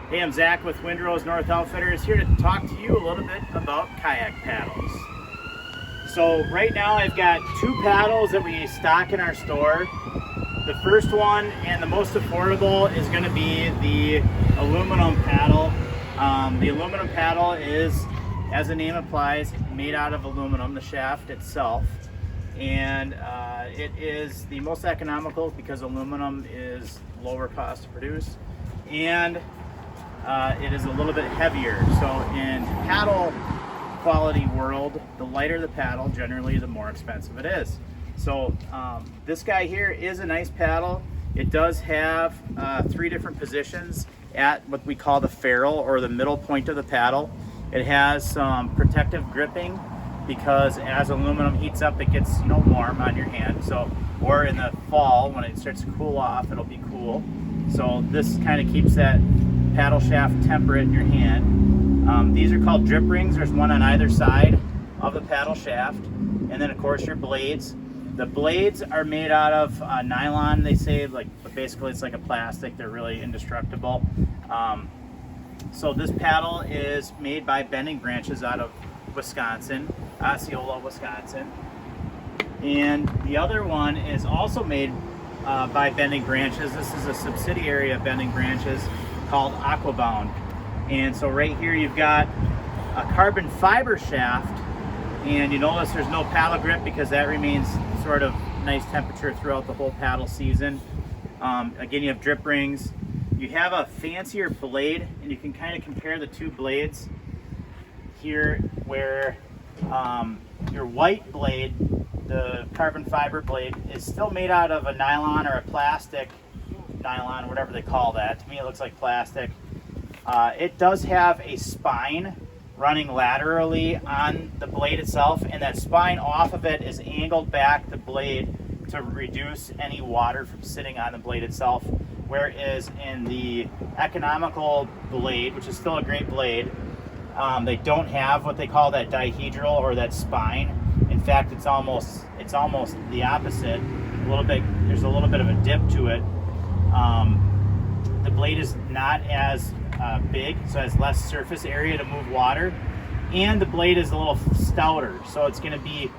Hey, I'm Zach with Windrose North Outfitters, here to talk to you a little bit about kayak paddles. So right now I've got two paddles that we stock in our store. The first one and the most affordable is going to be the aluminum paddle. The aluminum paddle is, as the name implies, made out of aluminum, the shaft itself. And it is the most economical because aluminum is lower cost to produce. And it is a little bit heavier. So in paddle quality world, the lighter the paddle, generally the more expensive it is. So this guy here is a nice paddle. It does have 3 different positions at what we call the ferrule, or the middle point of the paddle. It has some protective gripping because as aluminum heats up, it gets warm on your hand. So, or in the fall when it starts to cool off, it'll be cool. So this kind of keeps that paddle shaft temperate in your hand. These are called drip rings. There's one on either side of the paddle shaft. And then of course your blades. The blades are made out of nylon, they say, but basically it's like a plastic. They're really indestructible. So this paddle is made by Bending Branches out of Wisconsin, Osceola, Wisconsin. And the other one is also made by Bending Branches. This is a subsidiary of Bending Branches called Aquabound. And so right here you've got a carbon fiber shaft, and you notice there's no paddle grip because that remains sort of nice temperature throughout the whole paddle season. Again, you have drip rings. You have a fancier blade, and you can kind of compare the two blades here, where your white blade, the carbon fiber blade, is still made out of a nylon or a plastic nylon, whatever they call that. To me, it looks like plastic. It does have a spine running laterally on the blade itself, and that spine off of it is angled back the blade to reduce any water from sitting on the blade itself. Whereas in the economical blade, which is still a great blade, they don't have what they call that dihedral, or that spine. In fact, it's almost the opposite. There's a little bit of a dip to it. The blade is not as big, so it has less surface area to move water, and the blade is a little stouter, so it's going to be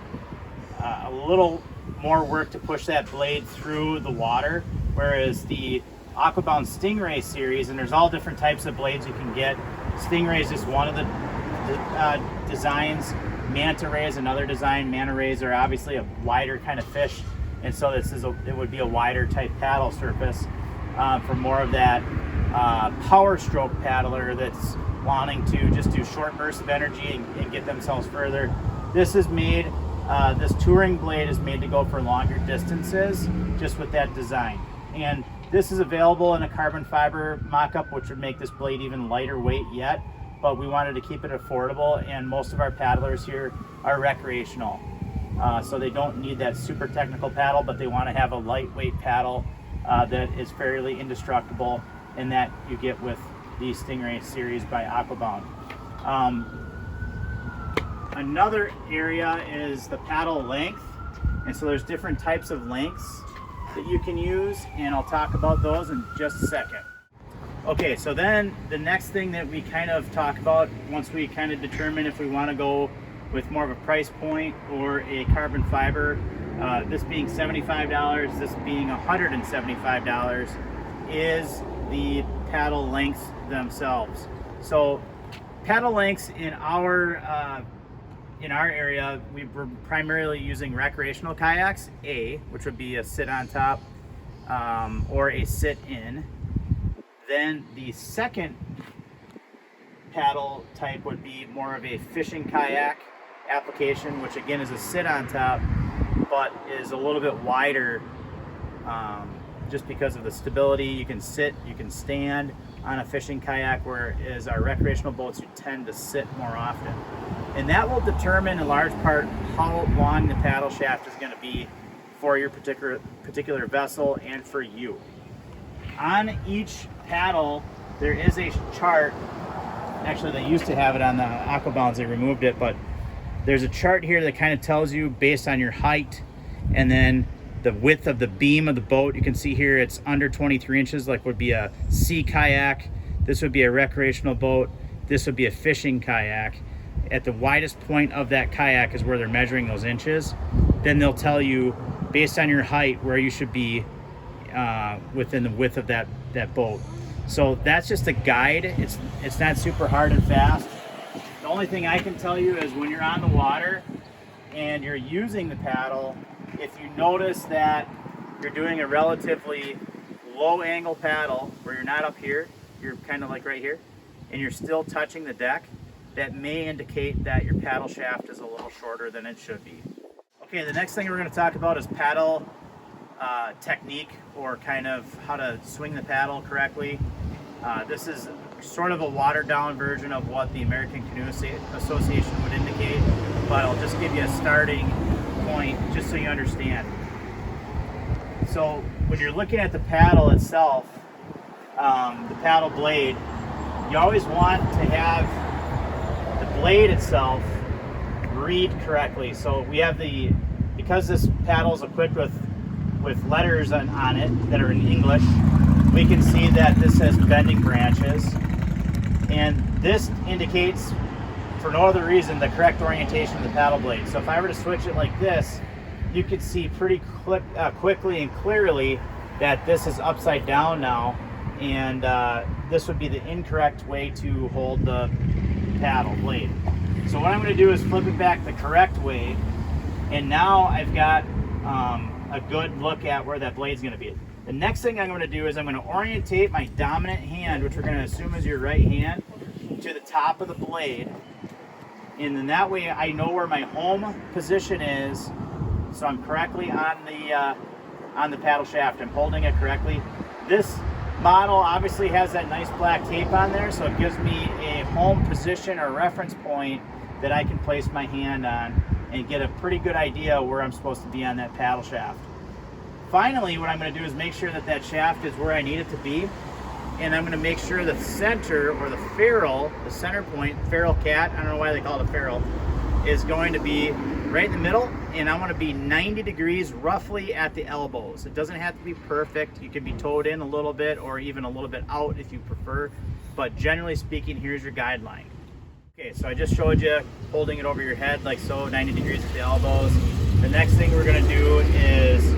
a little more work to push that blade through the water. Whereas the Aquabound Stingray series, and there's all different types of blades you can get. Stingray is just one of the designs. Manta ray is another design. Manta rays are obviously a wider kind of fish, and so it would be a wider type paddle surface for more of that power stroke paddler that's wanting to just do short bursts of energy and get themselves further. This touring blade is made to go for longer distances, just with that design. And this is available in a carbon fiber mock-up, which would make this blade even lighter weight yet, but we wanted to keep it affordable, and most of our paddlers here are recreational. So they don't need that super technical paddle, but they want to have a lightweight paddle that is fairly indestructible, and that you get with the Stingray series by Aquabound. Another area is the paddle length, and so there's different types of lengths that you can use, and I'll talk about those in just a second. Okay, so then the next thing that we kind of talk about, once we kind of determine if we want to go with more of a price point or a carbon fiber, this being $75, this being $175, is the paddle lengths themselves. So paddle lengths in our area, we were primarily using recreational kayaks, which would be a sit on top or a sit in. Then the second paddle type would be more of a fishing kayak application, which again is a sit on top, but is a little bit wider just because of the stability. You can sit, you can stand on a fishing kayak, whereas our recreational boats, you tend to sit more often. And that will determine in large part how long the paddle shaft is going to be for your particular vessel and for you. On each paddle, there is a chart. Actually, they used to have it on the Aquabounds, they removed it, but there's a chart here that kind of tells you based on your height and then the width of the beam of the boat. You can see here it's under 23 inches, like would be a sea kayak. this would be a recreational boat, this would be a fishing kayak. At the widest point of that kayak is where they're measuring those inches. Then they'll tell you, based on your height, where you should be within the width of that boat. So that's just a guide. It's not super hard and fast. The only thing I can tell you is when you're on the water and you're using the paddle, if you notice that you're doing a relatively low angle paddle where you're not up here, you're kind of like right here, and you're still touching the deck, that may indicate that your paddle shaft is a little shorter than it should be. Okay, the next thing we're going to talk about is paddle technique, or kind of how to swing the paddle correctly. This is sort of a watered down version of what the American Canoe Association would indicate, but I'll just give you a starting point just so you understand. So when you're looking at the paddle itself, the paddle blade, you always want to have the blade itself read correctly. So we have because this paddle is equipped with letters on it that are in English, we can see that this says bending branches, and this indicates, for no other reason, the correct orientation of the paddle blade. So if I were to switch it like this, you could see pretty quickly and clearly that this is upside down now, and this would be the incorrect way to hold the paddle blade. So what I'm going to do is flip it back the correct way, and now I've got a good look at where that blade's going to be. The next thing I'm going to do is I'm going to orientate my dominant hand, which we're going to assume is your right hand, to the top of the blade, and then that way I know where my home position is, so I'm correctly on the paddle shaft. I'm holding it correctly. This model obviously has that nice black tape on there, so it gives me a home position or reference point that I can place my hand on and get a pretty good idea where I'm supposed to be on that paddle shaft. Finally, what I'm going to do is make sure that that shaft is where I need it to be, and I'm going to make sure the center, or the ferrule, the center point, ferrule cat, I don't know why they call it a ferrule, is going to be right in the middle, and I want to be 90 degrees roughly at the elbows. It doesn't have to be perfect. You can be towed in a little bit or even a little bit out if you prefer, but generally speaking, here's your guideline. Okay, so I just showed you holding it over your head like so, 90 degrees at the elbows. The next thing we're going to do is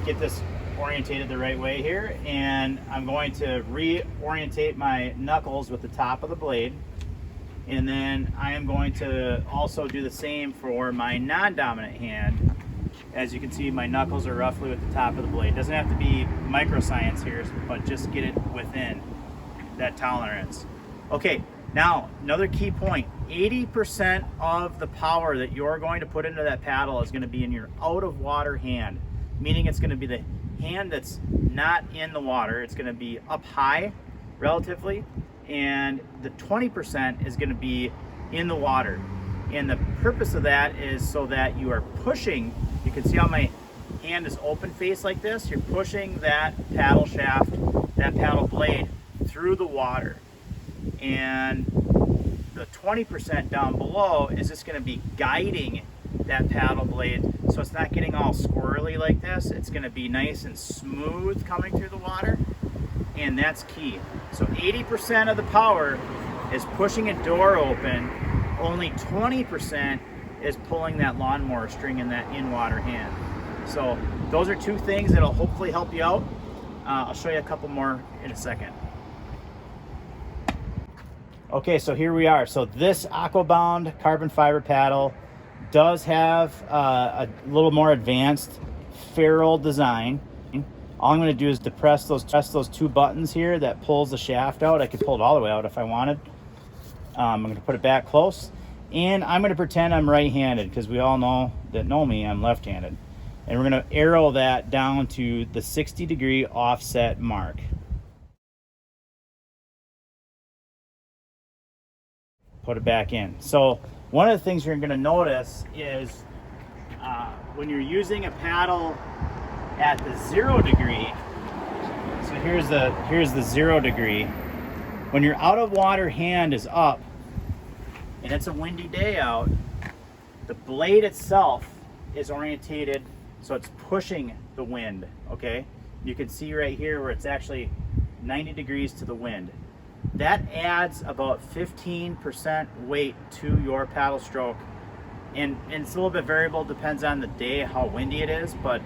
get this orientated the right way here, and I'm going to reorientate my knuckles with the top of the blade, and then I am going to also do the same for my non-dominant hand. As you can see, my knuckles are roughly with the top of the blade. It doesn't have to be microscience here, but just get it within that tolerance. Okay, now another key point, 80% of the power that you're going to put into that paddle is going to be in your out of water hand, meaning it's going to be the hand that's not in the water. It's going to be up high relatively, and the 20% is going to be in the water. And the purpose of that is so that you are pushing, you can see how my hand is open face like this, you're pushing that paddle shaft, that paddle blade through the water. And the 20% down below is just going to be guiding that paddle blade, so it's not getting all squirrely like this. It's going to be nice and smooth coming through the water, and that's key. So 80% of the power is pushing a door open, only 20% is pulling that lawnmower string in that in-water hand. So those are two things that'll hopefully help you out. I'll show you a couple more in a second. Okay, so here we are. So this Aquabound carbon fiber paddle does have a little more advanced ferrule design. All I'm going to do is press those two buttons here that pulls the shaft out. I could pull it all the way out if I wanted. I'm going to put it back close, and I'm going to pretend I'm right-handed, because we all know me, I'm left-handed. And we're going to arrow that down to the 60-degree offset mark. Put it back in. So one of the things you're going to notice is when you're using a paddle at the 0 degree, so here's the 0 degree, when your out of water hand is up and it's a windy day out, the blade itself is orientated so it's pushing the wind. Okay, you can see right here where it's actually 90 degrees to the wind. that adds about 15% weight to your paddle stroke. And it's a little bit variable, depends on the day, how windy it is, but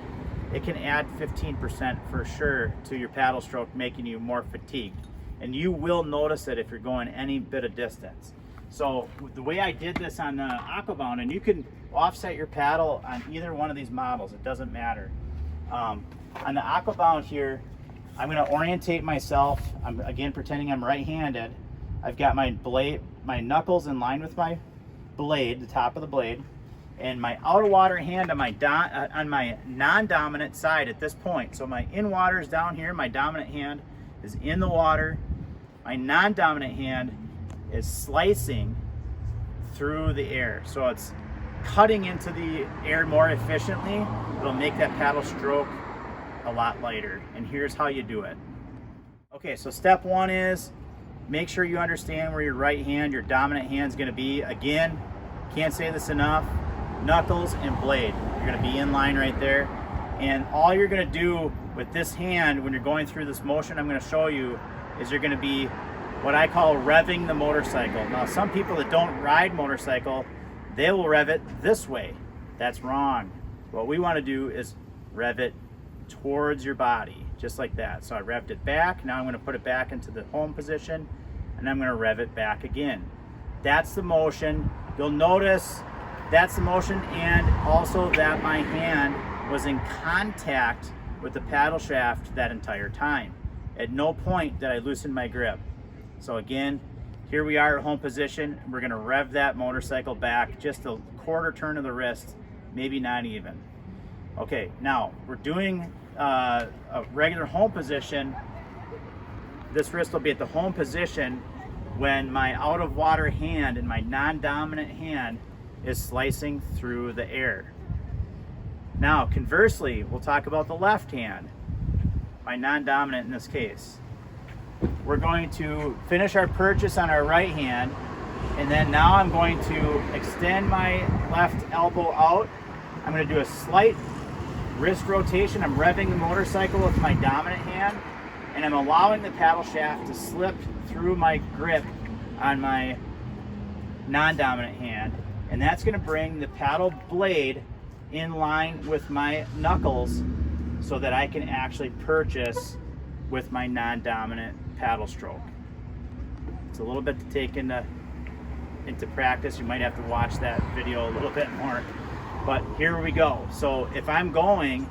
it can add 15% for sure to your paddle stroke, making you more fatigued. And you will notice it if you're going any bit of distance. So the way I did this on the Aquabound, and you can offset your paddle on either one of these models, it doesn't matter. On the Aquabound here, I'm going to orientate myself. I'm again pretending I'm right-handed. I've got my blade, my knuckles in line with my blade, the top of the blade, and my out of water hand on my non-dominant side at this point. So my in water is down here, my dominant hand is in the water, my non-dominant hand is slicing through the air. So it's cutting into the air more efficiently. It'll make that paddle stroke a lot lighter. And here's how you do it. Okay, so step one is make sure you understand where your right hand, your dominant hand is going to be. Again, can't say this enough, knuckles and blade. You're going to be in line right there. And all you're going to do with this hand when you're going through this motion I'm going to show you is you're going to be what I call revving the motorcycle. Now, some people that don't ride motorcycle, they will rev it this way. That's wrong. What we want to do is rev it towards your body, just like that. So I revved it back. Now I'm going to put it back into the home position, and I'm going to rev it back again. That's the motion. You'll notice that's the motion, and also that my hand was in contact with the paddle shaft that entire time. At no point did I loosen my grip. So again, here we are at home position. We're going to rev that motorcycle back just a quarter turn of the wrist, maybe not even. Okay, now we're doing a regular home position. This wrist will be at the home position when my out of water hand and my non-dominant hand is slicing through the air. Now, conversely, we'll talk about the left hand, my non-dominant in this case. We're going to finish our purchase on our right hand, and then now I'm going to extend my left elbow out. I'm going to do a slight wrist rotation. I'm revving the motorcycle with my dominant hand, and I'm allowing the paddle shaft to slip through my grip on my non-dominant hand, and that's going to bring the paddle blade in line with my knuckles so that I can actually purchase with my non-dominant paddle stroke. It's a little bit to take into practice. You might have to watch that video a little bit more, but here we go. So if I'm going,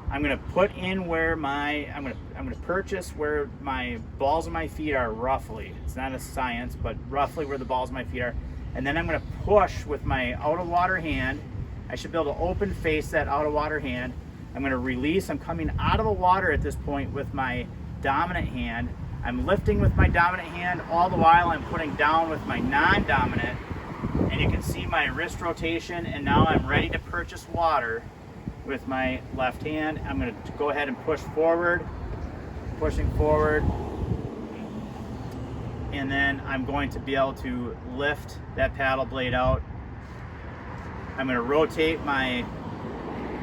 I'm going to put in where I'm going to purchase where my balls of my feet are roughly. It's not a science, but roughly where the balls of my feet are. And then I'm going to push with my out of water hand. I should be able to open face that out of water hand. I'm going to release. I'm coming out of the water at this point with my dominant hand. I'm lifting with my dominant hand all the while I'm putting down with my non-dominant, and you can see my wrist rotation, and now I'm ready to purchase water with my left hand. I'm going to go ahead and push forward, pushing forward, and then I'm going to be able to lift that paddle blade out. I'm going to rotate my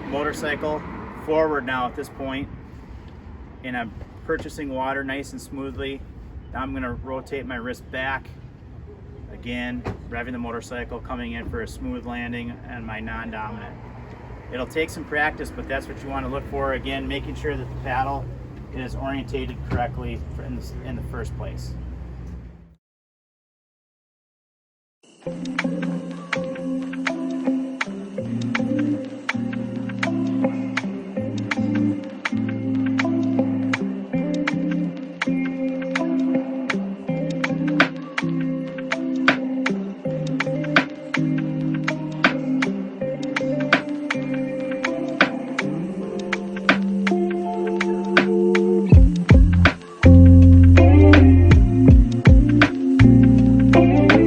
motorcycle forward now at this point, and I'm purchasing water nice and smoothly. Now I'm going to rotate my wrist back again, revving the motorcycle, coming in for a smooth landing on my non-dominant. It'll take some practice, but that's what you want to look for. Again, making sure that the paddle is orientated correctly in the first place.